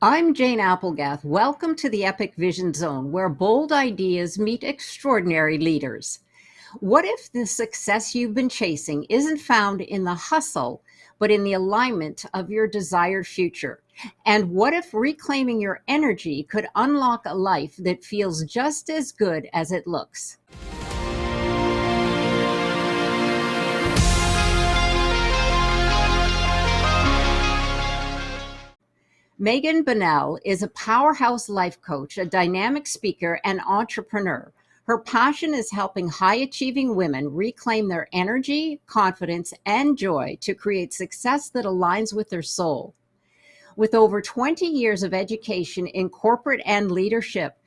I'm Jane Applegath. Welcome to the Epic Vision Zone, where bold ideas meet extraordinary leaders. What if the success you've been chasing isn't found in the hustle, but in the alignment of your desired future? And what if reclaiming your energy could unlock a life that feels just as good as it looks? Megan Bunnell is a powerhouse life coach, a dynamic speaker, and entrepreneur. Her passion is helping high achieving women reclaim their energy, confidence, and joy to create success that aligns with their soul. With over 20 years of education in corporate and leadership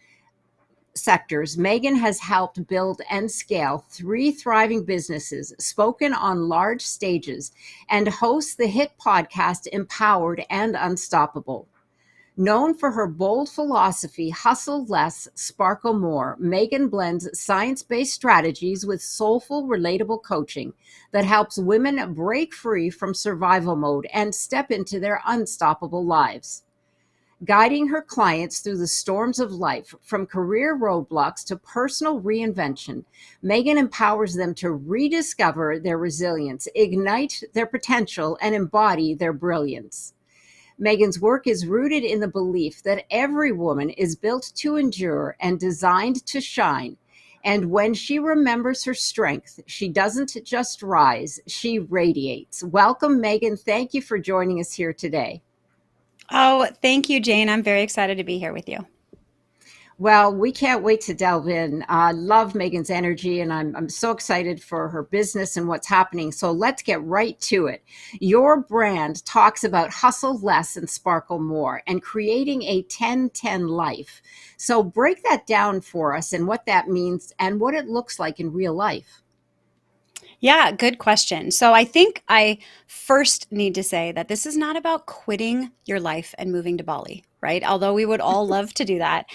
sectors, Megan has helped build and scale three thriving businesses, spoken on large stages, and hosts the hit podcast Empowered and Unstoppable. Known for her bold philosophy, hustle less, sparkle more, Megan blends science based strategies with soulful, relatable coaching that helps women break free from survival mode and step into their unstoppable lives. Guiding her clients through the storms of life, from career roadblocks to personal reinvention, Megan empowers them to rediscover their resilience, ignite their potential, and embody their brilliance. Megan's work is rooted in the belief that every woman is built to endure and designed to shine. And when she remembers her strength, she doesn't just rise, she radiates. Welcome, Megan. Thank you for joining us here today. Oh, thank you, Jane. I'm very excited to be here with you. Well, we can't wait to delve in. I love Megan's energy, and I'm so excited for her business and what's happening. So let's get right to it. Your brand talks about hustle less and sparkle more and creating a 10-10 life. So break that down for us and what that means and what it looks like in real life. Yeah, good question. So I think I first need to say that this is not about quitting your life and moving to Bali, right? Although we would all love to do that.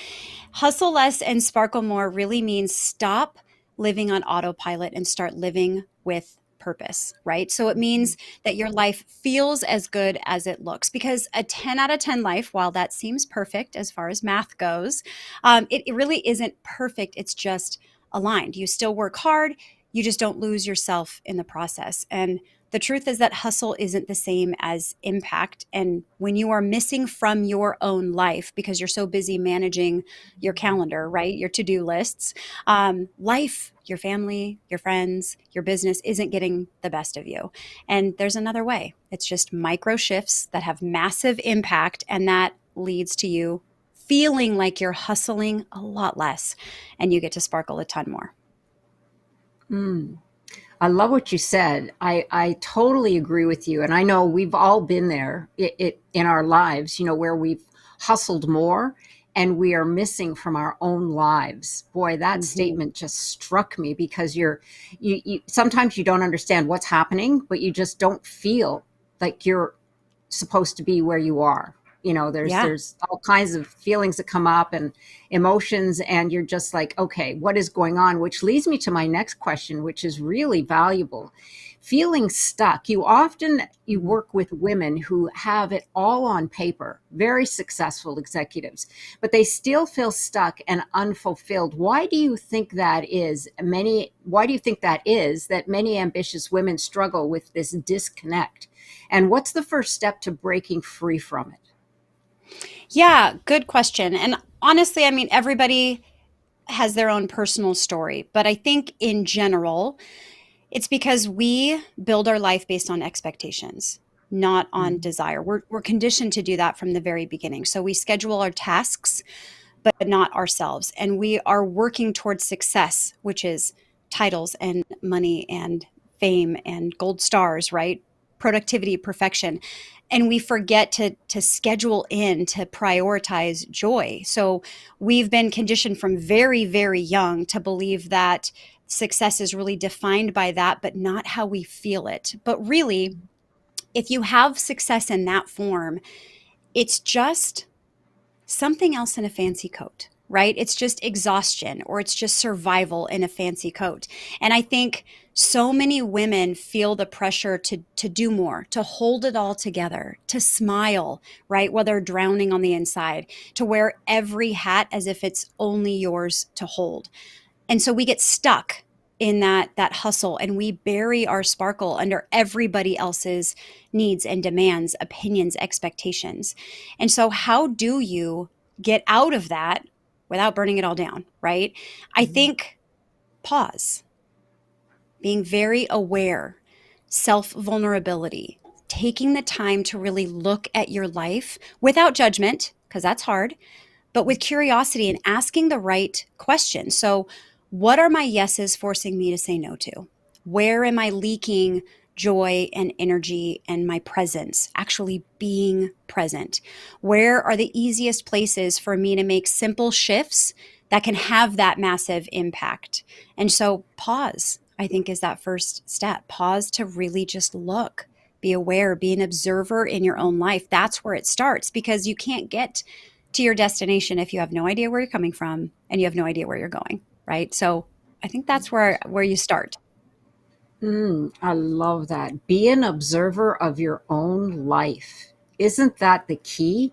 Hustle less and sparkle more really means stop living on autopilot and start living with purpose, right? So it means that your life feels as good as it looks because a 10 out of 10 life, while that seems perfect as far as math goes, it really isn't perfect. It's just aligned. You still work hard, you just don't lose yourself in the process. And the truth is that hustle isn't the same as impact. And when you are missing from your own life because you're so busy managing your calendar, right? Your to do lists, life, your family, your friends, your business isn't getting the best of you. And there's another way. It's just micro shifts that have massive impact. And that leads to you feeling like you're hustling a lot less and you get to sparkle a ton more. Mm. I love what you said. I totally agree with you. And I know we've all been there in our lives, where we've hustled more and we are missing from our own lives. Boy, that Mhm. statement just struck me because you sometimes you don't understand what's happening, but you just don't feel like you're supposed to be where you are. There's Yeah. there's all kinds of feelings that come up and emotions, and you're just like, okay, what is going on? Which leads me to my next question, which is really valuable. Feeling stuck. You Mhm. work with women who have it all on paper, very successful executives, but they still feel stuck and unfulfilled. Why do you think that is that many ambitious women struggle with this disconnect? And what's the first step to breaking free from it? Yeah, good question. And honestly, I mean, everybody has their own personal story, but I think in general, it's because we build our life based on expectations, not on Mm. desire. We're conditioned to do that from the very beginning. So we schedule our tasks, but not ourselves. And we are working towards success, which is titles and money and fame and gold stars, right? Productivity, perfection. And we forget to schedule in to prioritize joy. So we've been conditioned from very, very young to believe that success is really defined by that, but not how we feel it. But really, if you have success in that form, it's just something else in a fancy coat, right? It's just exhaustion or it's just survival in a fancy coat. And I think so many women feel the pressure to do more, to hold it all together, to smile, right? While they're drowning on the inside, to wear every hat as if it's only yours to hold. And so we get stuck in that hustle and we bury our sparkle under everybody else's needs and demands, opinions, expectations. And so how do you get out of that without burning it all down, right? I think pause, being very aware, self vulnerability, taking the time to really look at your life without judgment, because that's hard, but with curiosity and asking the right question. So, what are my yeses forcing me to say no to? Where am I leaking joy and energy and my presence, actually being present? Where are the easiest places for me to make simple shifts that can have that massive impact? And so, pause, I think, is that first step. Pause to really just look, be aware, be an observer in your own life. That's where it starts because you can't get to your destination if you have no idea where you're coming from and you have no idea where you're going, right? So I think that's where you start. I love that. Be an observer of your own life. Isn't that the key?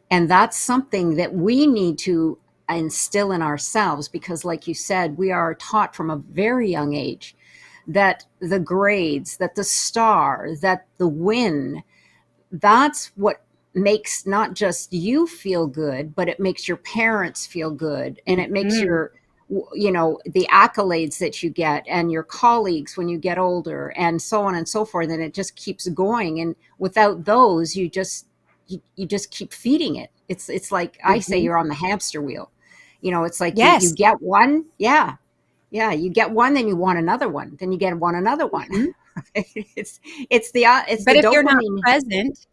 And that's something that we need to instill in ourselves because, like you said, we are taught from a very young age that the grades, that the star, that the win, that's what makes not just you feel good, but it makes your parents feel good. And it makes Mhm. your, the accolades that you get and your colleagues when you get older and so on and so forth. And it just keeps going. And without those, you just keep feeding it. It's like I say, Mhm. you're on the hamster wheel. It's like you Yes. get one. Yeah. Yeah. You get one, then you want another one. Then you get another one. Mhm. it's, it's the But if you're not dopamine. present,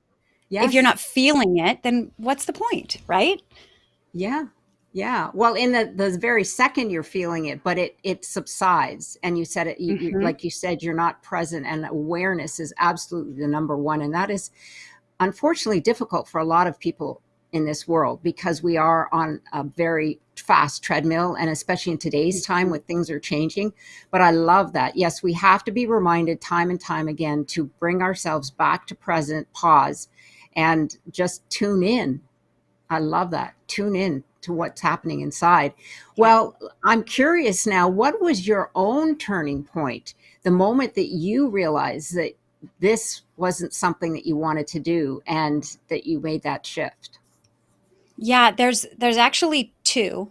if you're Yes. not feeling it, then what's the point, right? Yeah. Yeah. Well, in the very second you're feeling it, but it subsides. And you said it, Mhm. like you said, you're not present, and awareness is absolutely the number one. And that is unfortunately difficult for a lot of people in this world because we are on a very fast treadmill, and especially in today's time Mhm. when things are changing. But I love that. Yes, we have to be reminded time and time again to bring ourselves back to present, pause, and just tune in. I love that. Tune in to what's happening inside. Yeah. Well, I'm curious now, what was your own turning point? The moment that you realized that this wasn't something that you wanted to do and that you made that shift? Yeah, there's actually two.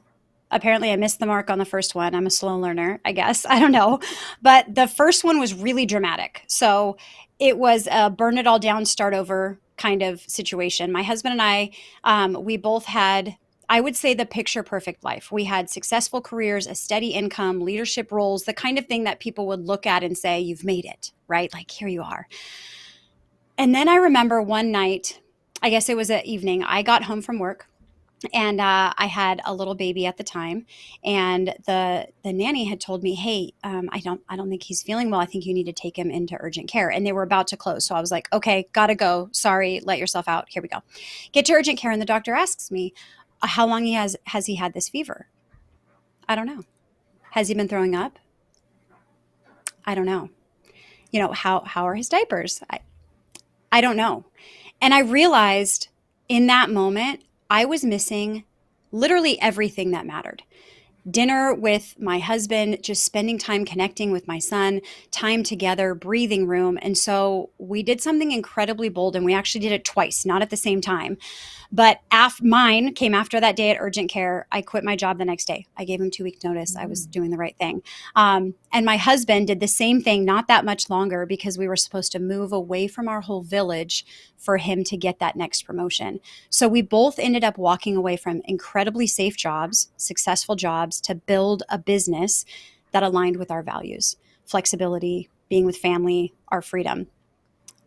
Apparently, I missed the mark on the first one. I'm a slow learner, I guess. I don't know. But the first one was really dramatic. So it was a burn it all down, start over kind of situation. My husband and I, we both had, I would say, the picture perfect life. We had successful careers, a steady income, leadership roles, the kind of thing that people would look at and say, you've made it, right? Like, here you are. And then I remember one night, I guess it was an evening, I got home from work and I had a little baby at the time, and the nanny had told me, "Hey, I don't think he's feeling well. I think you need to take him into urgent care." And they were about to close, so I was like, "Okay, gotta go. Sorry, let yourself out. Here we go." Get to urgent care, and the doctor asks me, "How long has he had this fever?" I don't know. Has he been throwing up? I don't know. How are his diapers? I don't know. And I realized in that moment I was missing literally everything that mattered. Dinner with my husband, just spending time connecting with my son, time together, breathing room. And so we did something incredibly bold, and we actually did it twice, not at the same time. But mine came after that day at urgent care. I quit my job the next day. I gave him 2 week notice. I was doing the right thing. And my husband did the same thing, not that much longer, because we were supposed to move away from our whole village for him to get that next promotion. So we both ended up walking away from incredibly safe jobs, successful jobs, to build a business that aligned with our values: flexibility, being with family, our freedom.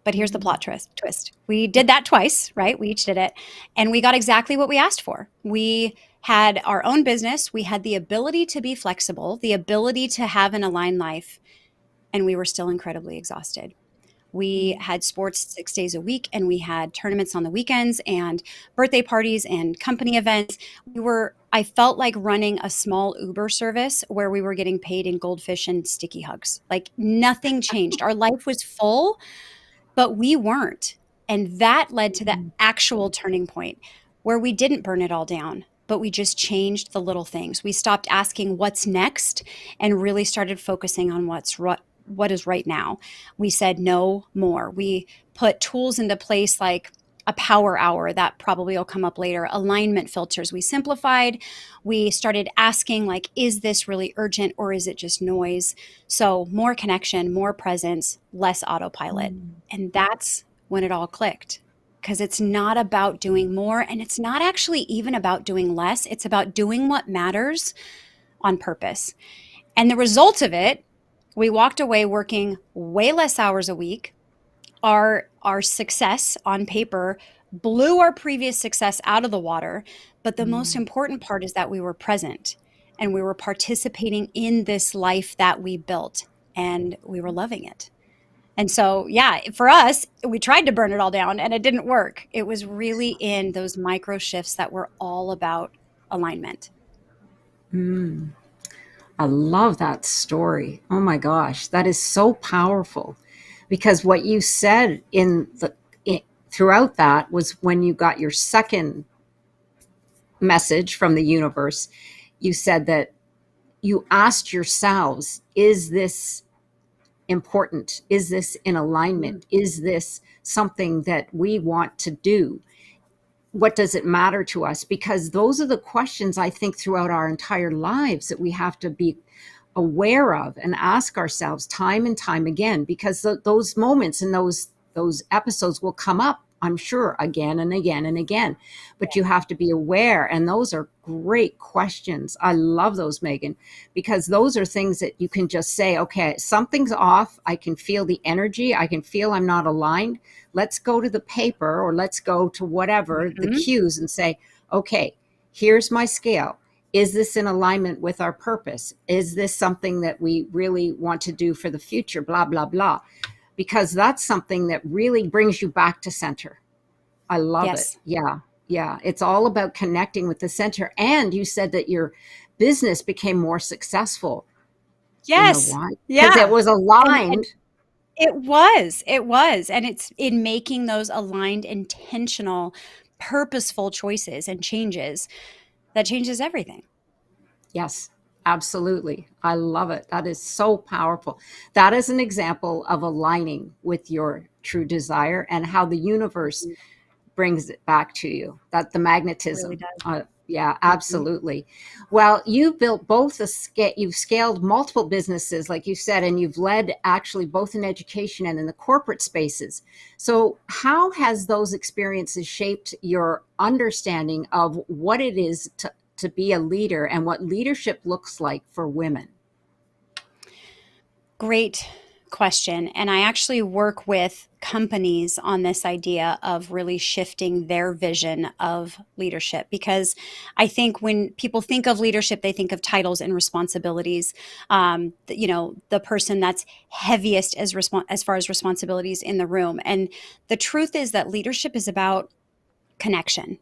But here's the Mm. twist. We did that twice, right? We each did it. And we got exactly what we asked for. We had our own business. We had the ability to be flexible, the ability to have an aligned life. And we were still incredibly exhausted. We had sports 6 days a week, and we had tournaments on the weekends and birthday parties and company events. I felt like running a small Uber service where we were getting paid in goldfish and sticky hugs. Like nothing changed. Our life was full, but we weren't. And that led to the actual turning point where we didn't burn it all down, but we just changed the little things. We stopped asking what's next and really started focusing on what is right now. We said no more. We put tools into place like a power hour that probably will come up later, alignment filters. We simplified. We started asking like, is this really urgent or is it just noise? So more connection, more presence, less autopilot. And that's when it all clicked, because it's not about doing more and it's not actually even about doing less. It's about doing what matters on purpose. And the result of it, we walked away working way less hours a week. Our success on paper blew our previous success out of the water. But the most important part is that we were present and we were participating in this life that we built and we were loving it. And so, yeah, for us, we tried to burn it all down and it didn't work. It was really in those micro shifts that were all about alignment. I love that story. Oh my gosh, that is so powerful. Because what you said throughout that was when you got your second message from the universe, you said that you asked yourselves, is this important? Is this in alignment? Is this something that we want to do? What does it matter to us? Because those are the questions I think throughout our entire lives that we have to be aware of and ask ourselves time and time again, because those moments and those episodes will come up, I'm sure, again and again and again. But you have to be aware, and those are great questions. I love those, Megan, because those are things that you can just say, okay, something's off. I can feel the energy. I can feel I'm not aligned. Let's go to the paper or let's go to whatever the cues and say, okay, here's my scale. Is this in alignment with our purpose? Is this something that we really want to do for the future? Blah, blah, blah. Because that's something that really brings you back to center. I love it. Yes. Yeah. Yeah. It's all about connecting with the center. And you said that your business became more successful. You know Yes. why? Because it Yeah. was And aligned. it was. And it's in making those aligned, intentional, purposeful choices and changes that changes everything. Yes, absolutely. I love it. That is so powerful. That is an example of aligning with your true desire and how the universe brings it back to you. That the It really magnetism. does. Yeah, Mhm. absolutely. Well, you've built both you've scaled multiple businesses, like you said, and you've led actually both in education and in the corporate spaces. So, how has those experiences shaped your understanding of what it is to be a leader and what leadership looks like for women? Great question. And I actually work with companies on this idea of really shifting their vision of leadership, because I think when people think of leadership, they think of titles and responsibilities. The person that's heaviest as far as responsibilities in the room. And the truth is that leadership is about connection.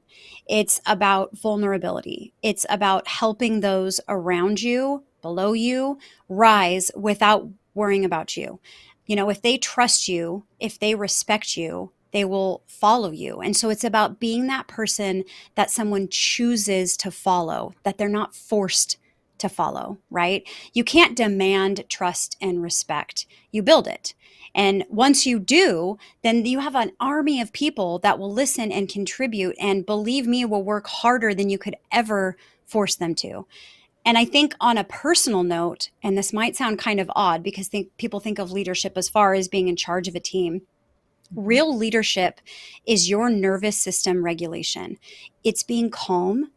It's about vulnerability. It's about helping those around you, below you, rise without worrying about you. If they trust you, if they respect you, they will follow you. And so it's about being that person that someone chooses to follow, that they're not forced to follow, right? You can't demand trust and respect. You build it. And once you do, then you have an army of people that will listen and contribute, and believe me, will work harder than you could ever force them to. And I think on a personal note, and this might sound kind of odd because people think of leadership as far as being in charge of a team. Real leadership is your nervous system regulation. It's being calm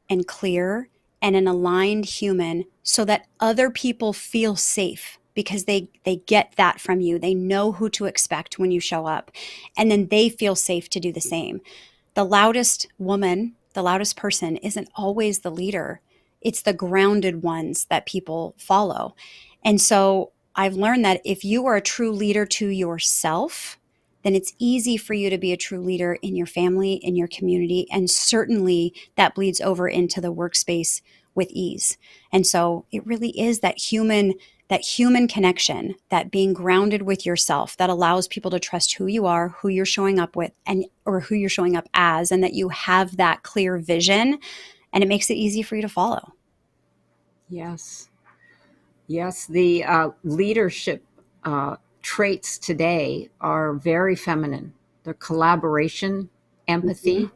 and clear and an aligned human so that other people feel safe, because they get that from you. They know who to expect when you show up, and then they feel safe to do the same. The loudest woman, the loudest person isn't always the leader. It's the grounded ones that people follow. And so I've learned that if you are a true leader to yourself, then it's easy for you to be a true leader in your family, in your community, and certainly that bleeds over into the workspace with ease. And so it really is that human connection, that being grounded with yourself that allows people to trust who you are, who you're showing up with and or who you're showing up as, and that you have that clear vision, and it makes it easy for you to follow. Yes. Yes, the leadership traits today are very feminine. They're collaboration, Mhm. empathy,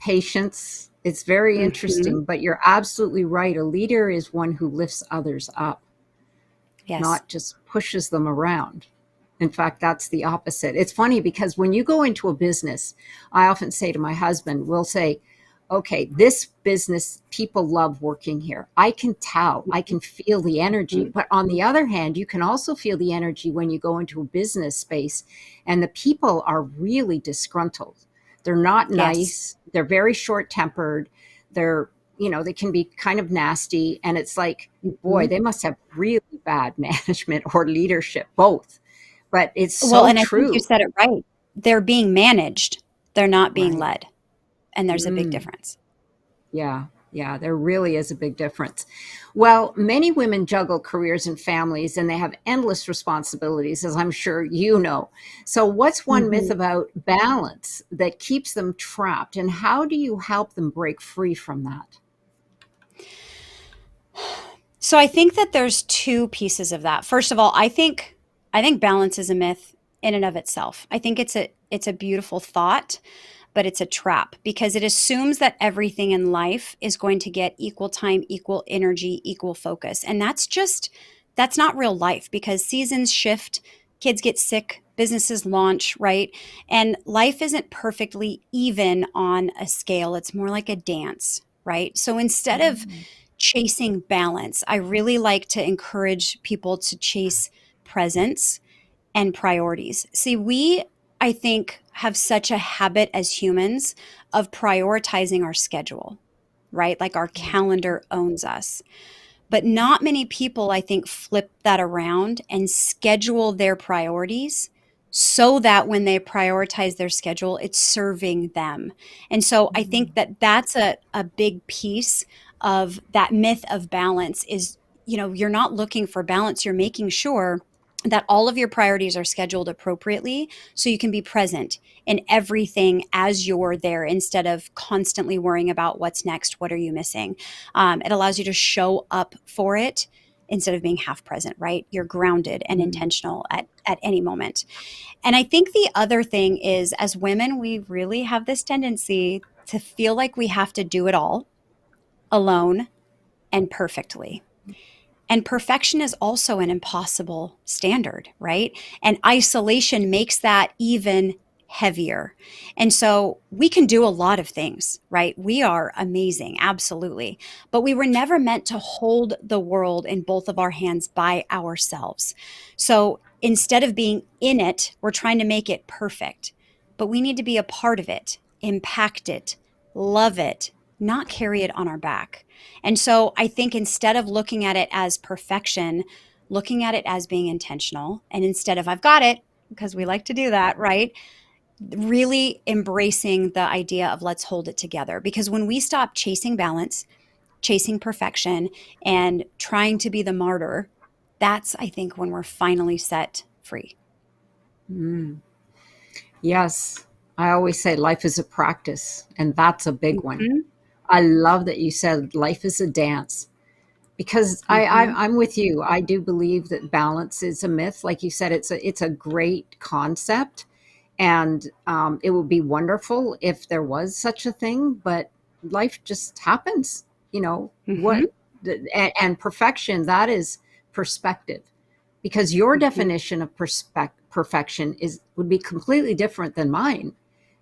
patience. It's very Mhm. interesting, but you're absolutely right. A leader is one who lifts others up, Yes. not just pushes them around. In fact, that's the opposite. It's funny because when you go into a business, I often say to my husband, we'll say, okay, this business, people love working here. I can tell, I can feel the energy. Mhm. But on the other hand, you can also feel the energy when you go into a business space and the people are really disgruntled. They're not Yes. nice. They're very short tempered. They're, they can be kind of nasty. And it's like, boy, Mhm. they must have really bad management or leadership, both. But it's Well, so and I think you true. said it right. They're being managed. They're not being Right. led. And there's a big Mm, difference. yeah. Yeah. There really is a big difference. Well, many women juggle careers and families, and they have endless responsibilities, as I'm sure you know. So, what's one myth Mhm. about balance that keeps them trapped, and how do you help them break free from that? So I think that there's two pieces of that. First of all, I think balance is a myth in and of itself. I think it's a beautiful thought, but it's a trap because it assumes that everything in life is going to get equal time, equal energy, equal focus. And that's not real life because seasons shift, kids get sick, businesses launch, right? And life isn't perfectly even on a scale. It's more like a dance, right? So instead of Mm, chasing balance, I really like to encourage people to chase presence and priorities. See, I think, have such a habit as humans of prioritizing our schedule, right? Like our yeah. calendar owns us. But not many people, I think, flip that around and schedule their priorities so that when they prioritize their schedule, it's serving them. And so I think Mm, that that's a big piece of that myth of balance is, you're not looking for balance, you're making sure that all of your priorities are scheduled appropriately so you can be present in everything as you're there instead of constantly worrying about what's next, what are you missing. It allows you to show up for it instead of being half present, right? You're grounded and mm, intentional at any moment. And I think the other thing is, as women, we really have this tendency to feel like we have to do it all alone and perfectly. And perfection is also an impossible standard, right? And isolation makes that even heavier. And so we can do a lot of things, right? We are amazing, absolutely. But we were never meant to hold the world in both of our hands by ourselves. So instead of being in it, we're trying to make it perfect. But we need to be a part of it, impact it, love it, not carry it on our back. And so I think instead of looking at it as perfection, looking at it as being intentional, and instead of I've got it, because we like to do that, right? Really embracing the idea of let's hold it together. Because when we stop chasing balance, chasing perfection, and trying to be the martyr, that's, I think, when we're finally set free. mm. Yes. I always say life is a practice, and that's a big one. Mhm, I love that you said life is a dance because mhm, I'm with you. I do believe that balance is a myth. Like you said, it's a great concept, and it would be wonderful if there was such a thing. But life just happens, you know. mhm, And perfection, that is perspective, because your mhm, definition of perfection is would be completely different than mine.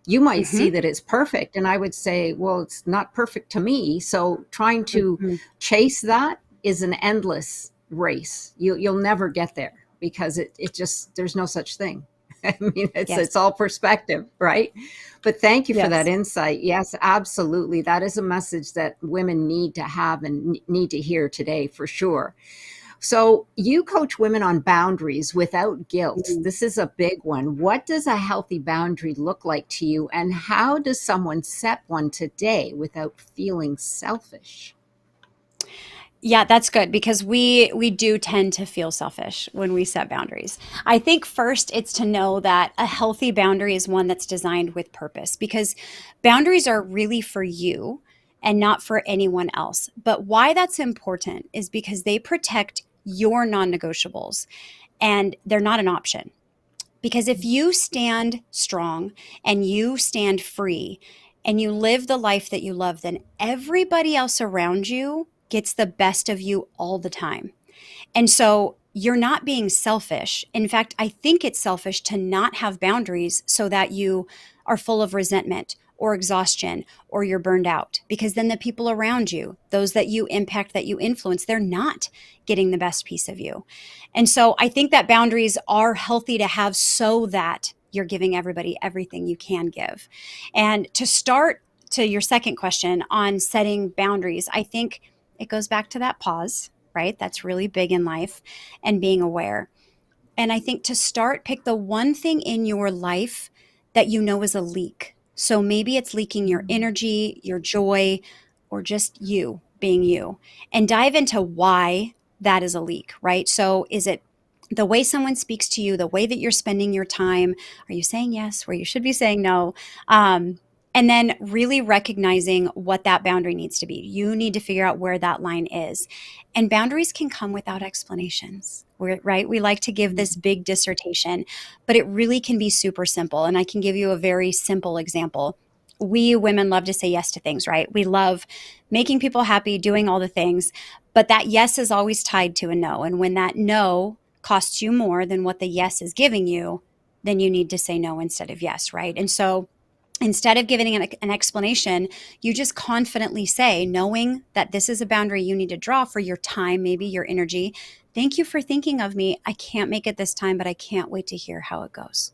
You might mhm, see that it's perfect, and I would say, well, it's not perfect to me. So trying to mhm. chase that is an endless race. You'll never get there because it just there's no such thing. I mean, Yes, it's all perspective, right? But thank you for that yes. insight. Yes, absolutely. That is a message that women need to have and need to hear today for sure. So you coach women on boundaries without guilt. Mm. This is a big one. What does a healthy boundary look like to you, and how does someone set one today without feeling selfish? Yeah, that's good because we do tend to feel selfish when we set boundaries. I think first it's to know that a healthy boundary is one that's designed with purpose because boundaries are really for you and not for anyone else. But why that's important is because they protect your non-negotiables and they're not an option. Because if you stand strong and you stand free and you live the life that you love, then everybody else around you gets the best of you all the time. And so you're not being selfish. In fact, I think it's selfish to not have boundaries so that you are full of resentment or exhaustion or you're burned out because then the people around you, those that you impact, that you influence, they're not getting the best piece of you. And so I think that boundaries are healthy to have so that you're giving everybody everything you can give. And to start to your second question on setting boundaries, I think it goes back to that pause, right? That's really big in life and being aware. And I think to start, pick the one thing in your life that you know is a leak. So maybe it's leaking your energy, your joy, or just you being you. And dive into why that is a leak, right? So is it the way someone speaks to you, the way that you're spending your time? Are you saying yes where you should be saying no? And then really recognizing what that boundary needs to be. You need to figure out where that line is. And boundaries can come without explanations, right? We like to give this big dissertation, but it really can be super simple. And I can give you a very simple example. We women love to say yes to things, right? We love making people happy, doing all the things, but that yes is always tied to a no. And when that no costs you more than what the yes is giving you, then you need to say no instead of yes, right? And so instead of giving an explanation, you just confidently say, knowing that this is a boundary you need to draw for your time, maybe your energy. Thank you for thinking of me. I can't make it this time, but I can't wait to hear how it goes.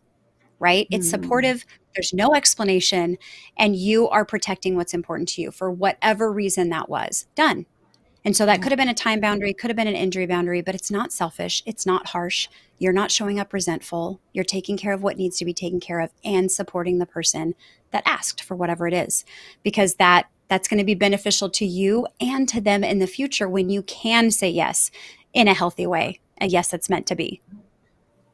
Right? It's Hmm. supportive. There's no explanation, and you are protecting what's important to you for whatever reason that was. Done. And so that Yeah. could have been a time boundary, could have been an injury boundary, but it's not selfish. It's not harsh. You're not showing up resentful. You're taking care of what needs to be taken care of and supporting the person that asked for whatever it is, because that's going to be beneficial to you and to them in the future when you can say yes in a healthy way, a yes that's meant to be.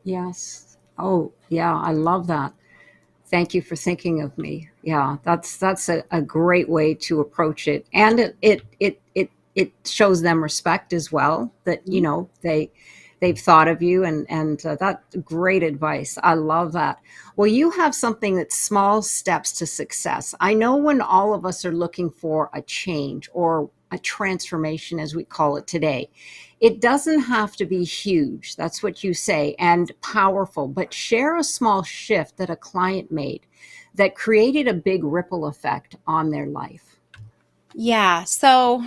Yes. Oh, yeah. I love that. Thank you for thinking of me. Yeah, that's a great way to approach it, and it shows them respect as well. That they've thought of you, and that's great advice. I love that. Well, you have something that's small steps to success. I know when all of us are looking for a change or a transformation, as we call it today, it doesn't have to be huge. That's what you say, and powerful, but share a small shift that a client made that created a big ripple effect on their life. Yeah. So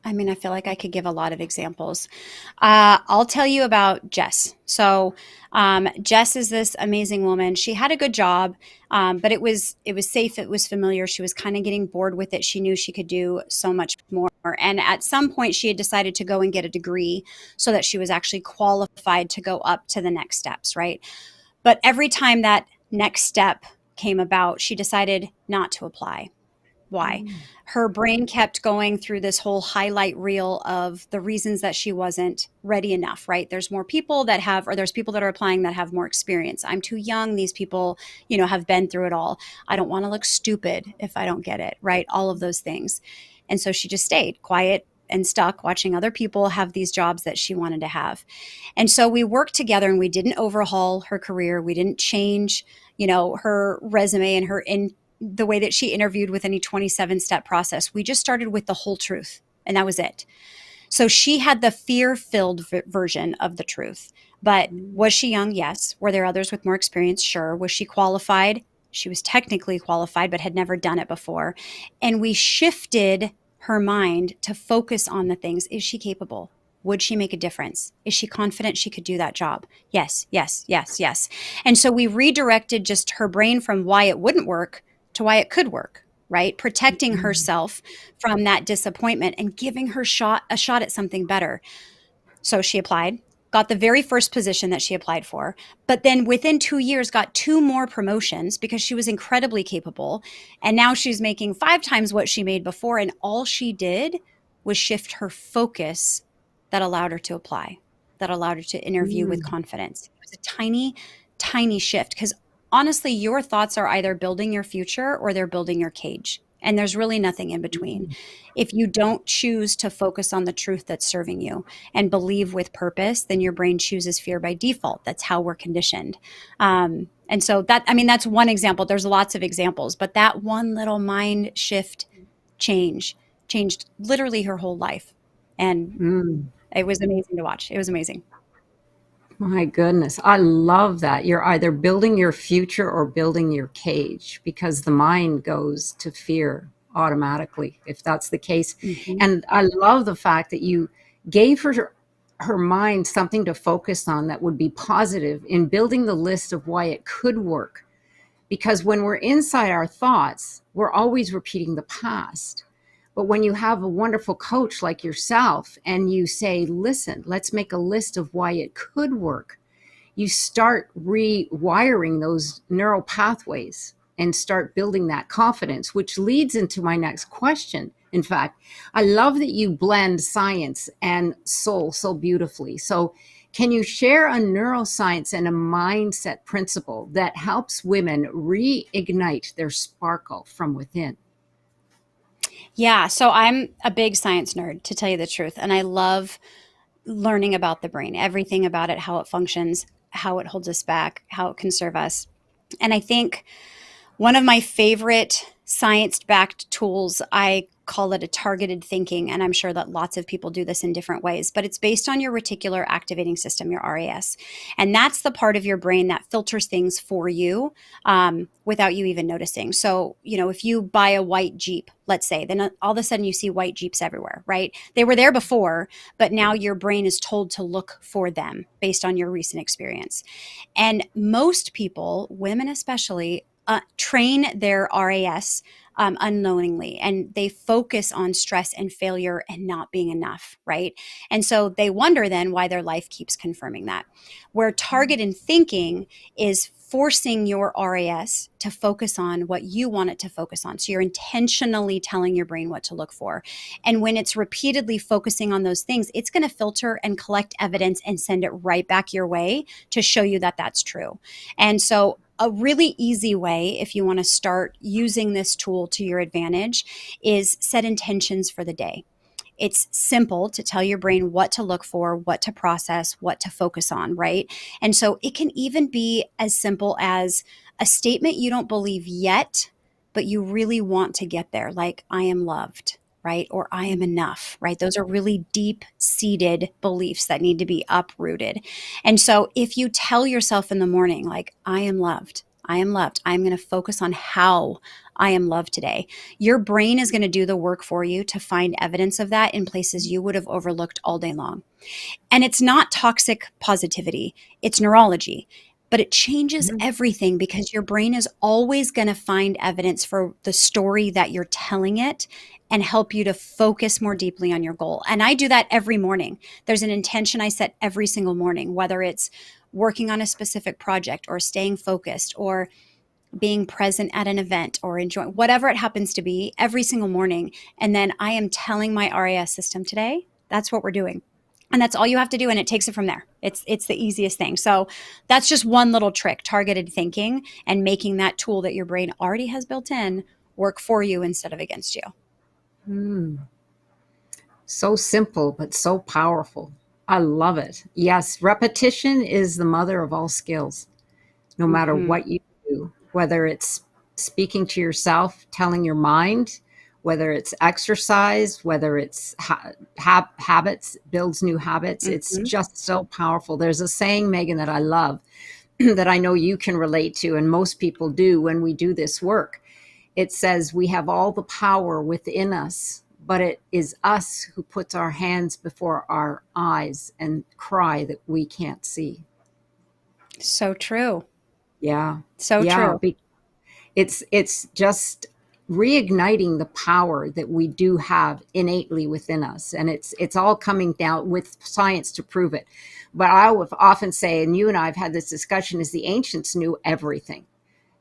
I mean, I feel like I could give a lot of examples. I'll tell you about Jess. So, Jess is this amazing woman. She had a good job, but it was safe. It was familiar. She was kind of getting bored with it. She knew she could do so much more. And at some point, she had decided to go and get a degree so that she was actually qualified to go up to the next steps, right? But every time that next step came about, she decided not to apply. Why? Mm. Her brain kept going through this whole highlight reel of the reasons that she wasn't ready enough, right? There's more people that have, or there's people that are applying that have more experience. I'm too young. These people, have been through it all. I don't want to look stupid if I don't get it, right? All of those things. And so she just stayed quiet and stuck watching other people have these jobs that she wanted to have. And so we worked together and we didn't overhaul her career. We didn't change, her resume and her the way that she interviewed with any 27-step process. We just started with the whole truth, and that was it. So she had the fear-filled version of the truth. But Mm. was she young? Yes. Were there others with more experience? Sure. Was she qualified? She was technically qualified, but had never done it before. And we shifted her mind to focus on the things. Is she capable? Would she make a difference? Is she confident she could do that job? Yes, yes, yes, yes. And so we redirected just her brain from why it wouldn't work to why it could work. right? Protecting Mm. herself from that disappointment and giving her a shot at something better. So she applied, got the very first position that she applied for, but then within 2 years got two more promotions because she was incredibly capable. And now she's making 5 times what she made before. And all she did was shift her focus that allowed her to apply, that allowed her to interview with Mm. confidence. It was a tiny, tiny shift because honestly, your thoughts are either building your future or they're building your cage. And there's really nothing in between. Mm. If you don't choose to focus on the truth that's serving you, and believe with purpose, then your brain chooses fear by default. That's how we're conditioned. And so that, I mean, that's one example. There's lots of examples, but that one little mind shift change changed literally her whole life. And Mm. it was amazing to watch. It was amazing. My goodness, I love that. You're either building your future or building your cage because the mind goes to fear automatically if that's the case. Mm-hmm. And I love the fact that you gave her mind something to focus on that would be positive in building the list of why it could work. Because when we're inside our thoughts, we're always repeating the past. But when you have a wonderful coach like yourself and you say, listen, let's make a list of why it could work, you start rewiring those neural pathways and start building that confidence, which leads into my next question. In fact, I love that you blend science and soul so beautifully. So, can you share a neuroscience and a mindset principle that helps women reignite their sparkle from within? Yeah. So I'm a big science nerd, to tell you the truth. And I love learning about the brain, everything about it, how it functions, how it holds us back, how it can serve us. And I think one of my favorite science backed tools, I call it a targeted thinking. And I'm sure that lots of people do this in different ways, but it's based on your reticular activating system, your RAS. And that's the part of your brain that filters things for you without you even noticing. So, if you buy a white Jeep, let's say, then all of a sudden you see white Jeeps everywhere, right? They were there before, but now your brain is told to look for them based on your recent experience. And most people, women especially, train their RAS unknowingly, and they focus on stress and failure and not being enough, right? And so they wonder then why their life keeps confirming that. Where targeted thinking is forcing your RAS to focus on what you want it to focus on. So you're intentionally telling your brain what to look for. And when it's repeatedly focusing on those things, it's going to filter and collect evidence and send it right back your way to show you that that's true. And so a really easy way, if you want to start using this tool to your advantage, is set intentions for the day. It's simple to tell your brain what to look for, what to process, what to focus on, right? And so it can even be as simple as a statement you don't believe yet, but you really want to get there, like, I am loved, right? Or I am enough, right? Those are really deep seated beliefs that need to be uprooted. And so if you tell yourself in the morning, like, I am loved, I am loved, I'm going to focus on how I am loved today. Your brain is going to do the work for you to find evidence of that in places you would have overlooked all day long. And it's not toxic positivity, it's neurology. But it changes Mhm. everything because your brain is always going to find evidence for the story that you're telling it and help you to focus more deeply on your goal. And I do that every morning. There's an intention I set every single morning, whether it's working on a specific project or staying focused or being present at an event or enjoying whatever it happens to be every single morning. And then I am telling my RAS system today, that's what we're doing. And that's all you have to do. And it takes it from there. It's the easiest thing. So that's just one little trick, targeted thinking and making that tool that your brain already has built in work for you instead of against you. Hmm. So simple, but so powerful. I love it. Yes, repetition is the mother of all skills, no matter Mm-hmm. what you do, whether it's speaking to yourself, telling your mind, whether it's exercise, whether it's habits, builds new habits. It's Mm-hmm. just so powerful. There's a saying, Megan, that I love that I know you can relate to, and most people do when we do this work. It says we have all the power within us, but it is us who puts our hands before our eyes and cry that we can't see. So true. Yeah. So Yeah. true. It's just reigniting the power that we do have innately within us. And it's all coming down with science to prove it. But I would often say, and you and I have had this discussion, is the ancients knew everything.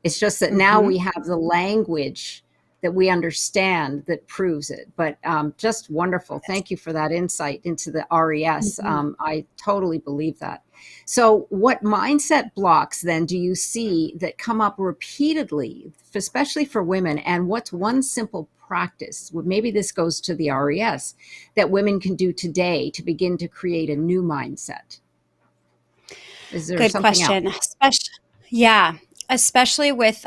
It's just that now Mm-hmm. we have the language that we understand that proves it. But just wonderful. Yes. Thank you for that insight into the RES. Mm-hmm. I totally believe that. So, what mindset blocks then do you see that come up repeatedly, especially for women? And what's one simple practice? Well, maybe this goes to the RES that women can do today to begin to create a new mindset. Is there Good something else? question. Yeah, especially with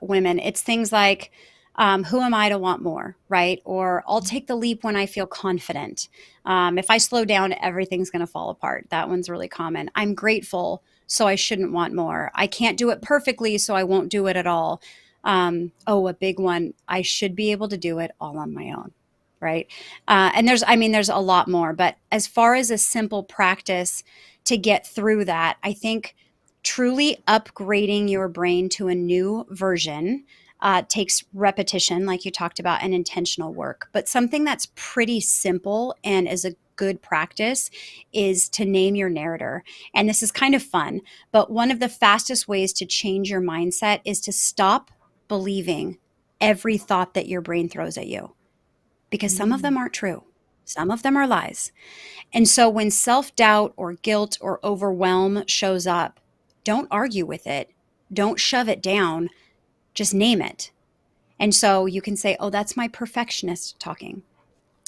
women, it's things like, who am I to want more, right? Or I'll take the leap when I feel confident. If I slow down, everything's going to fall apart. That one's really common. I'm grateful, so I shouldn't want more. I can't do it perfectly, so I won't do it at all. Oh, a big one. I should be able to do it all on my own. Right. And there's a lot more, but as far as a simple practice to get through that, I think truly upgrading your brain to a new version takes repetition, like you talked about, and intentional work. But something that's pretty simple and is a good practice is to name your narrator. And this is kind of fun, but one of the fastest ways to change your mindset is to stop believing every thought that your brain throws at you, because some of Mm. them aren't true. Some of them are lies. And so when self doubt or guilt or overwhelm shows up, don't argue with it. Don't shove it down. Just name it. And so you can say, oh, that's my perfectionist talking.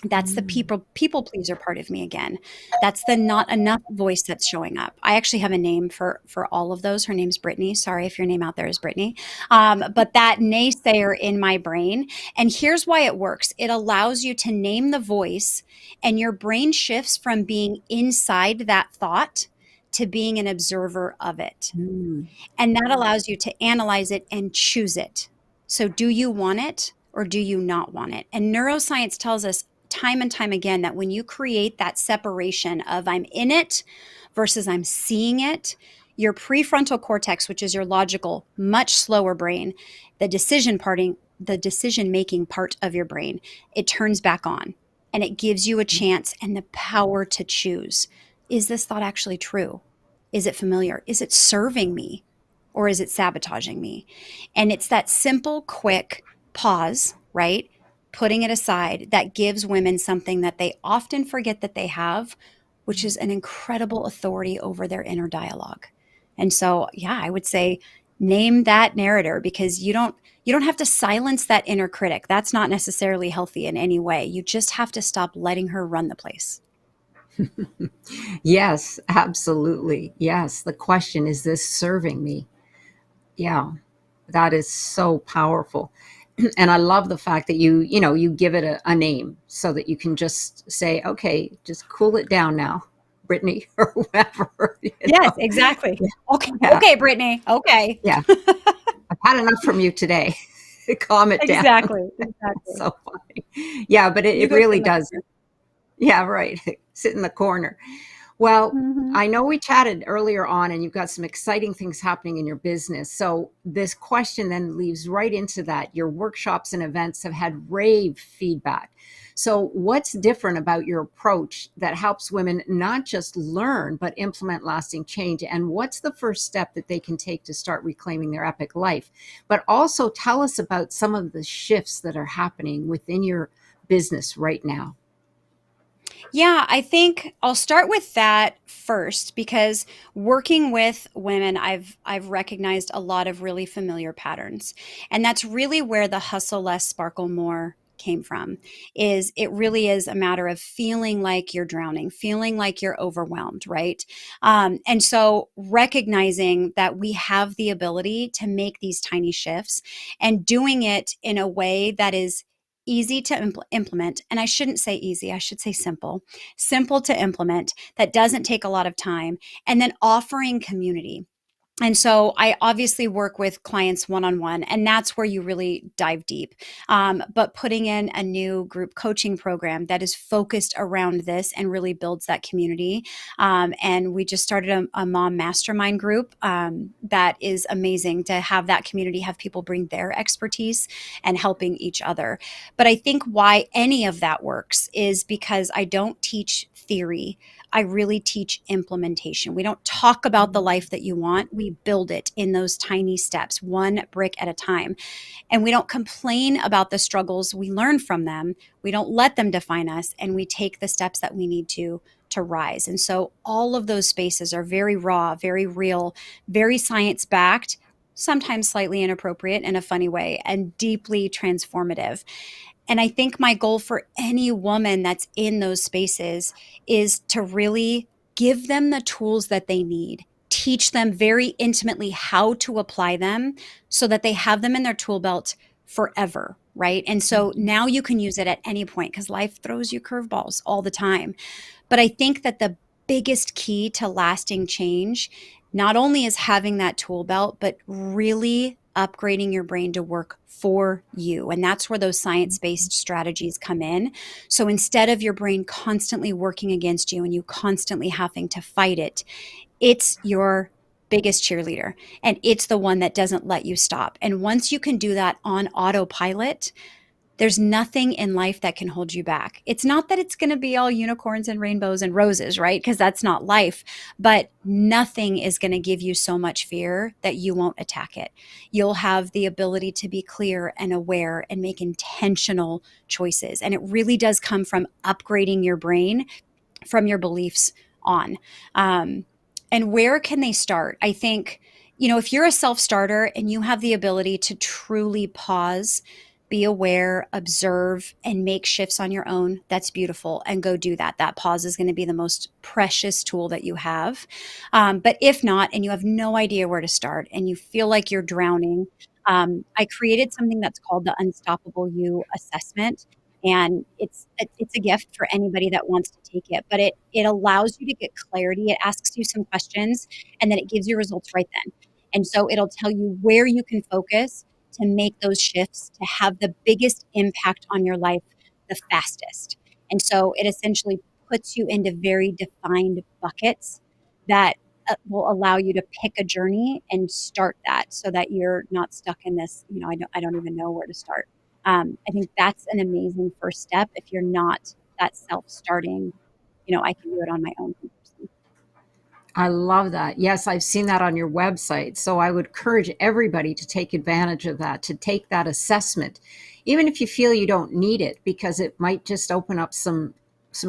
That's the Mm. people pleaser part of me again. That's the not enough voice that's showing up. I actually have a name for all of those. Her name's Brittany. Sorry if your name out there is Brittany. But that naysayer in my brain. And here's why it works. It allows you to name the voice, and your brain shifts from being inside that thought to being an observer of it. Mm. And that allows you to analyze it and choose it. So, do you want it or do you not want it? And neuroscience tells us time and time again that when you create that separation of I'm in it versus I'm seeing it, your prefrontal cortex, which is your logical, much slower brain, the decision making part of your brain, it turns back on, and it gives you a chance and the power to choose. Is this thought actually true? Is it familiar? Is it serving me? Or is it sabotaging me? And it's that simple, quick pause, right? Putting it aside that gives women something that they often forget that they have, which is an incredible authority over their inner dialogue. And so, yeah, I would say name that narrator, because you don't have to silence that inner critic. That's not necessarily healthy in any way. You just have to stop letting her run the place. Yes, absolutely. Yes. The question is this serving me? Yeah, that is so powerful. And I love the fact that you give it a name so that you can just say, okay, just cool it down now, Brittany, or whoever, Yes, exactly. Yeah. Okay, Yeah. okay, Brittany. Okay. Yeah. I've had enough from you today. Calm it down. Exactly, exactly. So funny. Yeah, but You it go really from does. there. Yeah, right. Sit in the corner. Well, Mhm. I know we chatted earlier on and you've got some exciting things happening in your business. So, this question then leads right into that. Your workshops and events have had rave feedback. So, what's different about your approach that helps women not just learn, but implement lasting change? And what's the first step that they can take to start reclaiming their epic life? But also tell us about some of the shifts that are happening within your business right now. Yeah, I think I'll start with that first, because working with women, I've recognized a lot of really familiar patterns. And that's really where the hustle less, sparkle more came from. Is it really is a matter of feeling like you're drowning, feeling like you're overwhelmed, right? And so recognizing that we have the ability to make these tiny shifts and doing it in a way that is easy to implement. And I shouldn't say easy, I should say simple to implement, that doesn't take a lot of time, and then offering community. And so I obviously work with clients one on one, and that's where you really dive deep. But putting in a new group coaching program that is focused around this and really builds that community. And we just started a mom mastermind group that is amazing to have that community, have people bring their expertise and helping each other. But I think why any of that works is because I don't teach theory. I really teach implementation. We don't talk about the life that you want. We build it in those tiny steps, one brick at a time. And we don't complain about the struggles. We learn from them. We don't let them define us. And we take the steps that we need to rise. And so all of those spaces are very raw, very real, very science backed, sometimes slightly inappropriate in a funny way, and deeply transformative. And I think my goal for any woman that's in those spaces is to really give them the tools that they need, teach them very intimately how to apply them so that they have them in their tool belt forever. Right. And so now you can use it at any point because life throws you curveballs all the time. But I think that the biggest key to lasting change not only is having that tool belt, but really upgrading your brain to work for you. And that's where those science based strategies come in. So instead of your brain constantly working against you and you constantly having to fight it, it's your biggest cheerleader and it's the one that doesn't let you stop. And once you can do that on autopilot, there's nothing in life that can hold you back. It's not that it's going to be all unicorns and rainbows and roses, right? Because that's not life. But nothing is going to give you so much fear that you won't attack it. You'll have the ability to be clear and aware and make intentional choices. And it really does come from upgrading your brain from your beliefs on. Um, and where can they start? I think, if you're a self starter and you have the ability to truly pause, be aware, observe, and make shifts on your own, that's beautiful. And go do that. That pause is going to be the most precious tool that you have. But if not, and you have no idea where to start and you feel like you're drowning, I created something that's called the Unstoppable You assessment. And it's a gift for anybody that wants to take it, but it allows you to get clarity. It asks you some questions and then it gives you results right then. And so it'll tell you where you can focus to make those shifts to have the biggest impact on your life the fastest. And so it essentially puts you into very defined buckets that will allow you to pick a journey and start that so that you're not stuck in this, I don't even know where to start. I think that's an amazing first step if you're not that self-starting, I can do it on my own person. I love that. Yes, I've seen that on your website. So I would encourage everybody to take advantage of that, to take that assessment, even if you feel you don't need it, because it might just open up some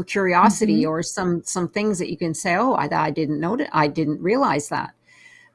curiosity Mhm. or some things that you can say, oh, I didn't know that, I didn't realize that,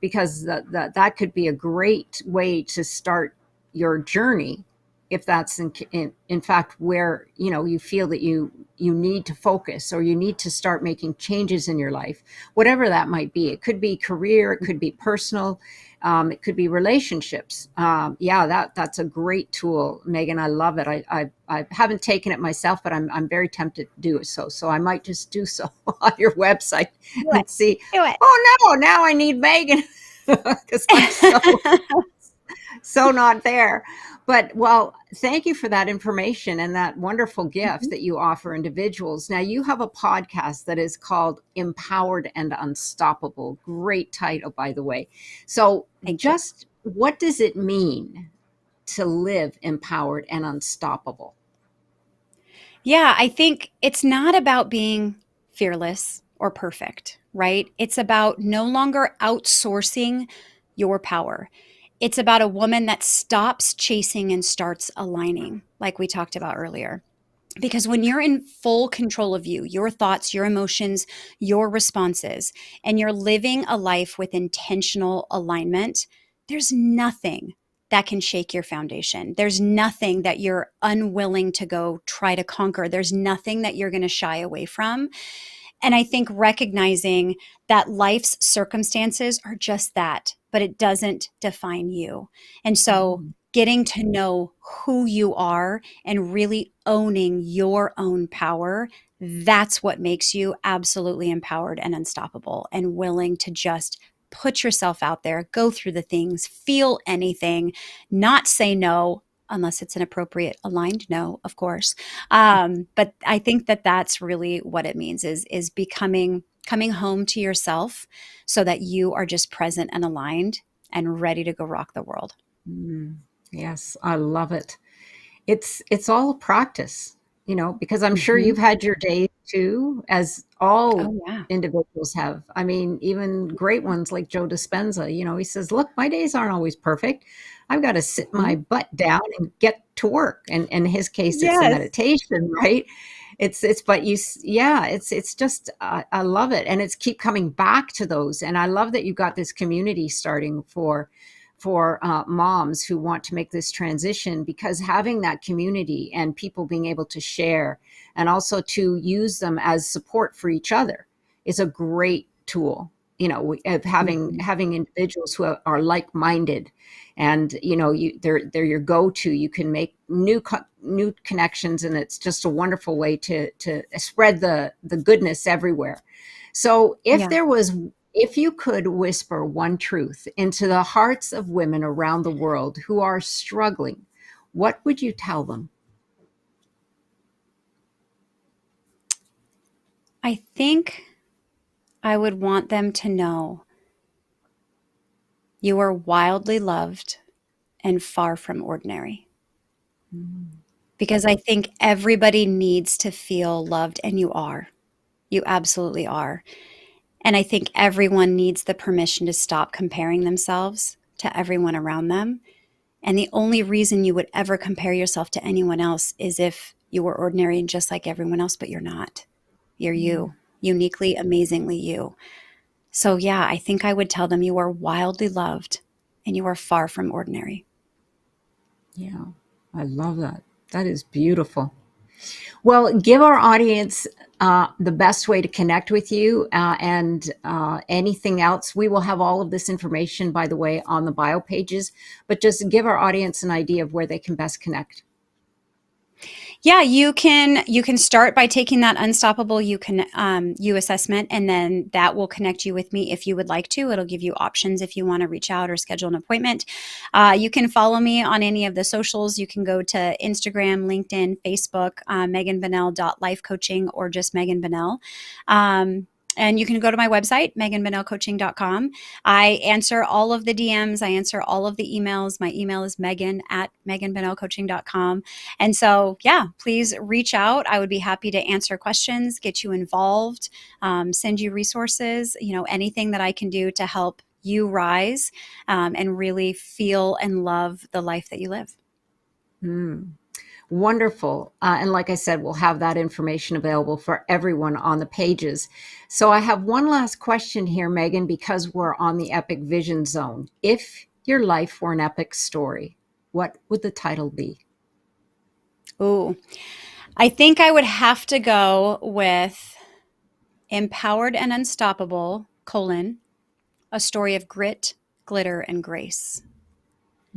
because that could be a great way to start your journey if that's in fact where you feel that you need to focus or you need to start making changes in your life, whatever that might be. It could be career, it could be personal, it could be relationships. Yeah, that's a great tool, Megan. I love it. I haven't taken it myself, but I'm very tempted to do it. So I might just do so on your website Do it. and see. Do it. Oh no, now I need Megan because I'm so not there. But well, thank you for that information and that wonderful gift Mhm. that you offer individuals. Now, you have a podcast that is called Empowered and Unstoppable. Great title, by the way. So, Thank you. just what does it mean to live empowered and unstoppable? Yeah, I think it's not about being fearless or perfect, right? It's about no longer outsourcing your power. It's about a woman that stops chasing and starts aligning, like we talked about earlier. Because when you're in full control of you, your thoughts, your emotions, your responses, and you're living a life with intentional alignment, there's nothing that can shake your foundation. There's nothing that you're unwilling to go try to conquer. There's nothing that you're going to shy away from. And I think recognizing that life's circumstances are just that, but it doesn't define you. And so Mm. getting to know who you are and really owning your own power, that's what makes you absolutely empowered and unstoppable and willing to just put yourself out there, go through the things, feel anything, not say no unless it's an appropriate aligned no, of course. But I think that that's really what it means is becoming coming home to yourself so that you are just present and aligned and ready to go rock the world. Mm, yes, I love it. It's all a practice, because I'm sure Hmm. you've had your days too, as all Oh yeah. individuals have. I mean, even great ones like Joe Dispenza, he says, "Look, my days aren't always perfect. I've got to sit my Mhm. butt down and get to work." And in his case, it's a Yes. meditation, right? But yeah, it's just, I love it. And it's keep coming back to those. And I love that you got this community starting for moms who want to make this transition, because having that community and people being able to share and also to use them as support for each other is a great tool, of having Mhm. having individuals who are like-minded, and they're your go-to. You can make new connections, and it's just a wonderful way to spread the goodness everywhere. So Yeah. if you could whisper one truth into the hearts of women around the world who are struggling, what would you tell them? I think I would want them to know you are wildly loved and far from ordinary. Mm, Because I think everybody needs to feel loved, and you are. You absolutely are. And I think everyone needs the permission to stop comparing themselves to everyone around them. And the only reason you would ever compare yourself to anyone else is if you were ordinary and just like everyone else, but you're not. You're mm, you, uniquely, amazingly you. So, yeah, I think I would tell them you are wildly loved and you are far from ordinary. yeah, I love that. That is beautiful. Well, give our audience the best way to connect with you, and anything else. We will have all of this information, by the way, on the bio pages, but just give our audience an idea of where they can best connect. Yeah, you can start by taking that unstoppable you assessment, and then that will connect you with me if you would like to. It'll give you options if you want to reach out or schedule an appointment. You can follow me on any of the socials. You can go to Instagram, LinkedIn, Facebook, meganbunnell.lifecoaching, or just Megan Bunnell. And you can go to my website, meganbunnellcoaching.com. I answer all of the DMs. I answer all of the emails. My email is megan@meganbunnellcoaching.com. And so, yeah, please reach out. I would be happy to answer questions, get you involved, send you resources, anything that I can do to help you rise, and really feel and love the life that you live. Mm. Wonderful. And like I said, we'll have that information available for everyone on the pages. So I have one last question here, Megan, because we're on the Epic Vision Zone. If your life were an epic story, what would the title be? Ooh, I think I would have to go with Empowered and Unstoppable, a story of grit, glitter, and grace.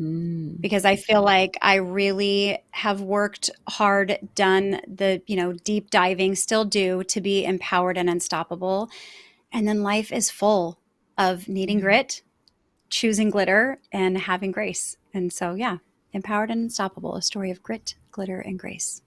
Mm, Because I feel like I really have worked hard, done the, deep diving, still do, to be empowered and unstoppable. And then life is full of needing yeah. grit, choosing glitter, and having grace. And so, yeah, empowered and unstoppable, a story of grit, glitter, and grace.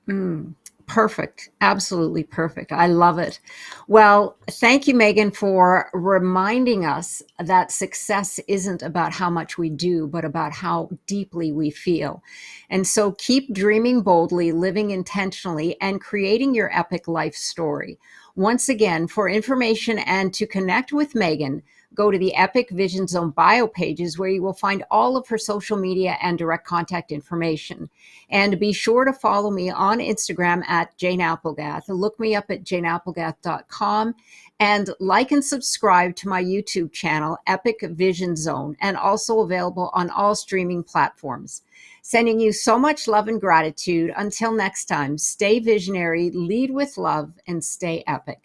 Mm, perfect. Absolutely perfect. I love it. Well, thank you, Megan, for reminding us that success isn't about how much we do, but about how deeply we feel. And so keep dreaming boldly, living intentionally, and creating your epic life story. Once again, for information and to connect with Megan, go to the Epic Vision Zone bio pages, where you will find all of her social media and direct contact information. And be sure to follow me on Instagram at Jane Applegath. Look me up at janeapplegath.com, and like and subscribe to my YouTube channel, Epic Vision Zone, and also available on all streaming platforms. Sending you so much love and gratitude. Until next time, stay visionary, lead with love, and stay epic.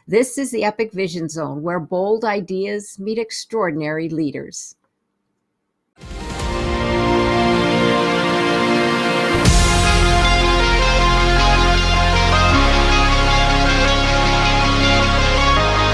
This is the Epic Vision Zone, where bold ideas meet extraordinary leaders.